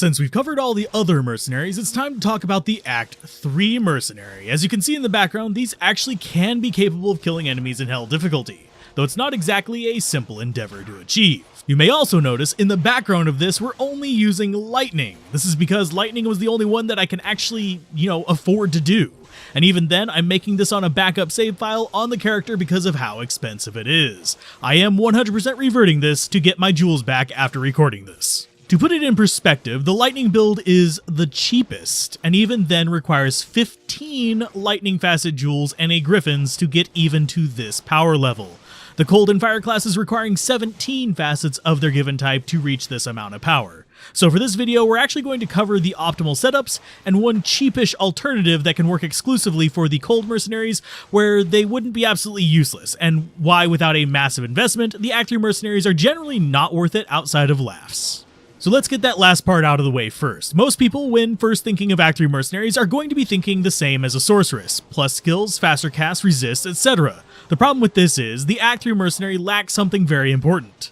Since we've covered all the other mercenaries, it's time to talk about the Act 3 mercenary. As you can see in the background, these actually can be capable of killing enemies in hell difficulty, though it's not exactly a simple endeavor to achieve. You may also notice in the background of this, we're only using lightning. This is because lightning was the only one that I can actually, afford to do. And even then, I'm making this on a backup save file on the character because of how expensive it is. I am 100% reverting this to get my jewels back after recording this. To put it in perspective, the lightning build is the cheapest, and even then requires 15 lightning facet jewels and a griffins to get even to this power level. The cold and fire classes requiring 17 facets of their given type to reach this amount of power. So for this video, we're actually going to cover the optimal setups and one cheapish alternative that can work exclusively for the cold mercenaries where they wouldn't be absolutely useless, and why without a massive investment, the Act 3 mercenaries are generally not worth it outside of laughs. So let's get that last part out of the way first. Most people, when first thinking of Act 3 mercenaries, are going to be thinking the same as a sorceress: plus skills, faster cast, resist, etc. The problem with this is, the Act 3 mercenary lacks something very important: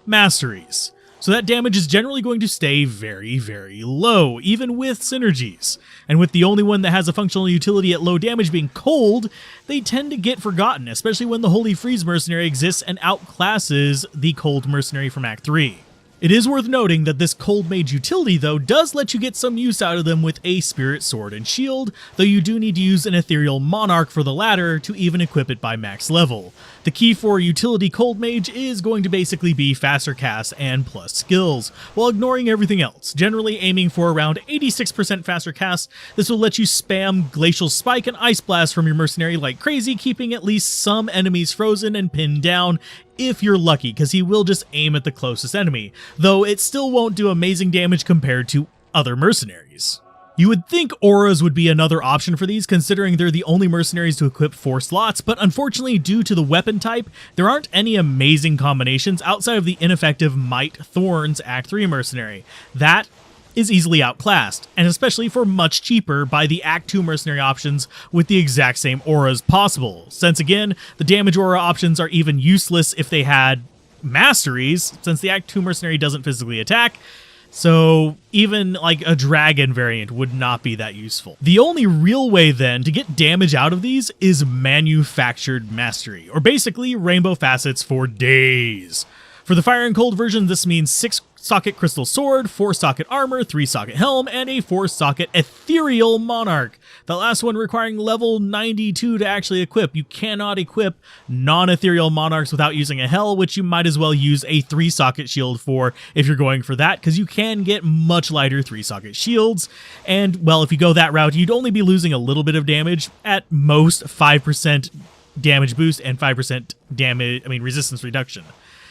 masteries. So that damage is generally going to stay very, very low, even with synergies. And with the only one that has a functional utility at low damage being cold, they tend to get forgotten, especially when the Holy Freeze mercenary exists and outclasses the cold mercenary from Act 3. It is worth noting that this Cold Mage utility, though, does let you get some use out of them with a Spirit Sword and Shield, though you do need to use an Ethereal Monarch for the latter to even equip it by max level. The key for utility Cold Mage is going to basically be faster cast and plus skills, while ignoring everything else, generally aiming for around 86% faster cast. This will let you spam Glacial Spike and Ice Blast from your mercenary like crazy, keeping at least some enemies frozen and pinned down, if you're lucky, because he will just aim at the closest enemy, though it still won't do amazing damage compared to other mercenaries. You would think auras would be another option for these, considering they're the only mercenaries to equip 4 slots, but unfortunately due to the weapon type, there aren't any amazing combinations outside of the ineffective Might Thorns Act 3 mercenary. That is easily outclassed, and especially for much cheaper by the Act 2 mercenary options with the exact same auras possible, since again, the damage aura options are even useless if they had masteries, since the Act 2 mercenary doesn't physically attack, so even like a dragon variant would not be that useful. The only real way then to get damage out of these is manufactured mastery, or basically rainbow facets for days. For the fire and cold version, this means 6-socket crystal sword, 4-socket armor, 3-socket helm, and a 4-socket ethereal monarch. The last one requiring level 92 to actually equip. You cannot equip non-ethereal monarchs without using a hell, which you might as well use a 3-socket shield for if you're going for that, because you can get much lighter 3-socket shields. And, well, if you go that route, you'd only be losing a little bit of damage, at most 5% damage boost and 5% resistance reduction.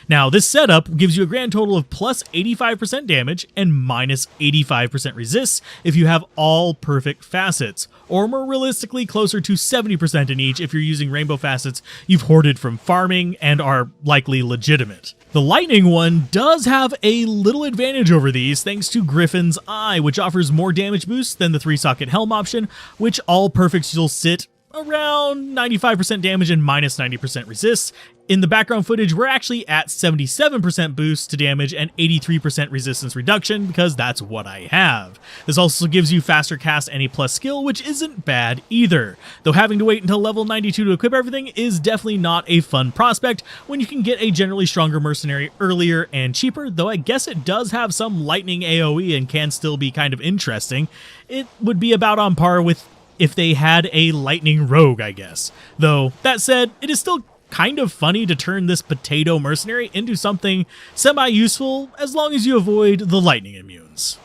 Now, this setup gives you a grand total of plus 85% damage and minus 85% resist if you have all perfect facets, or more realistically closer to 70% in each if you're using rainbow facets you've hoarded from farming and are likely legitimate. The lightning one does have a little advantage over these thanks to Griffin's Eye, which offers more damage boost than the 3-socket helm option, which all perfects will sit around 95% damage and minus 90% resist. In the background footage, we're actually at 77% boost to damage and 83% resistance reduction, because that's what I have. This also gives you faster cast and a plus skill, which isn't bad either, though having to wait until level 92 to equip everything is definitely not a fun prospect when you can get a generally stronger mercenary earlier and cheaper, though I guess it does have some lightning AoE and can still be kind of interesting. It would be about on par with if they had a lightning rogue, I guess. Though, that said, it is still kind of funny to turn this potato mercenary into something semi-useful as long as you avoid the lightning immunes.